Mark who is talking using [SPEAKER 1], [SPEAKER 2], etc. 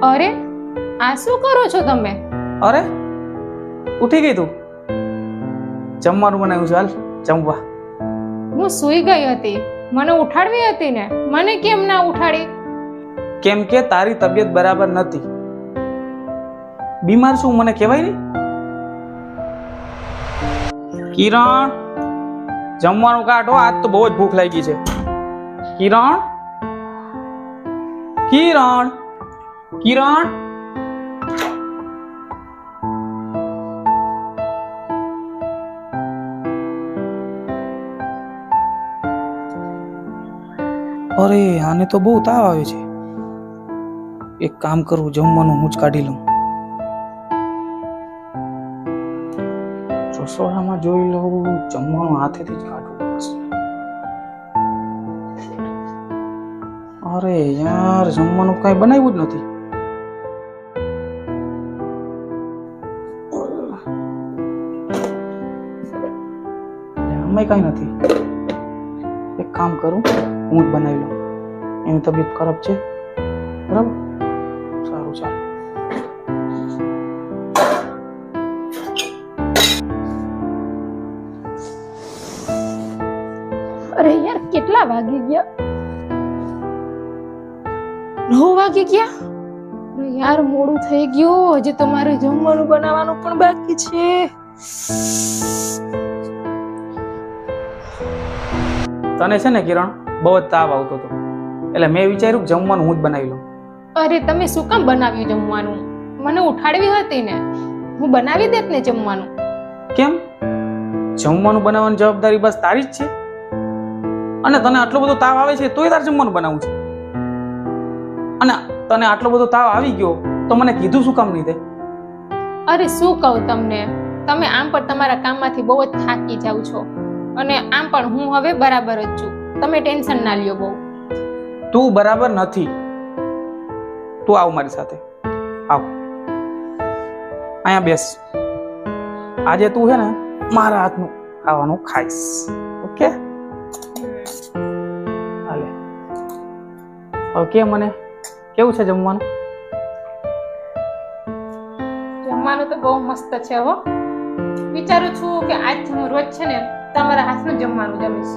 [SPEAKER 1] અરે આ શું કરો છો તમે?
[SPEAKER 2] અરે ઉઠી ગઈ તું? જમવાનું બનાવ્યું છે, હાલ જમવા.
[SPEAKER 1] હું સૂઈ ગઈ હતી, મને ઉઠાડવી હતી ને, મને કેમ ના ઉઠાડી?
[SPEAKER 2] કેમ કે તારી તબિયત બરાબર નથી. બીમાર છું મને કહેવાય ને. કિરણ, જમવાનું કાઢો, આજ તો બહુ જ ભૂખ લાગી છે. કિરણ, કિરણ, કિરણ. અરે આને તો બહુ તાવ આવે છે. એક કામ કરું, જમવાનું હું જ કાઢી લઉં. રસોડામાં જોઈ લઉં, જમવાનું હાથેથી જ કાઢવું પડશે. અરે યાર, જમવાનું કઈ બનાવ્યું જ નથી. આમાં કઈ નથી. એક કામ કરું, હું જ બનાવી લઉં. એની તબિયત ખરાબ છે, બરાબર? સારું ચાલો.
[SPEAKER 1] અરે યાર, કેટલા વાગી ગયા? 9 વાગી ગયા. અરે યાર, મોડું થઈ ગયું. હજી તમારે જમવાનું બનાવવાનું પણ બાકી છે.
[SPEAKER 2] તને છે ને કિરણ, બહુ જ તાવ આવતો હતો, એટલે મેં વિચાર્યું કે જમવાનું હું જ બનાવી લઉં.
[SPEAKER 1] અરે તમે શું કામ બનાવ્યું જમવાનું? મને ઉઠાડવી હતી ને, હું બનાવી દેત ને જમવાનું.
[SPEAKER 2] કેમ? જમવાનું બનાવવાની જવાબદારી બસ તારી જ છે? અને તને આટલો બધો તાવ આવે છે તોય તારે જમવાનું બનાવવું છે? અને તને આટલો બધો તાવ આવી ગયો તો મને કીધું શું કામ નહીં તે?
[SPEAKER 1] અરે શું કહું તમને, તમે આમ પણ તમારા કામમાંથી બહુ જ થાકી જાવ છો, અને આમ પણ હું હવે બરાબર જ છું. તમે ટેન્શન ના લ્યો બહુ.
[SPEAKER 2] તું બરાબર નથી. તું આવ મારી સાથે, આવ અહીંયા બેસ. આજે તું છે ને મારા હાથનું ખાવાનું ખાઈશ, ઓકે? હાલે ઓકે. મને કેવું છે જમવાનું?
[SPEAKER 1] જમવાનું તો બહુ મસ્ત છે હો. વિચારું છું કે આજથી હું રોજ છે ને તમારા હાથનું જમવાનું જમીશ.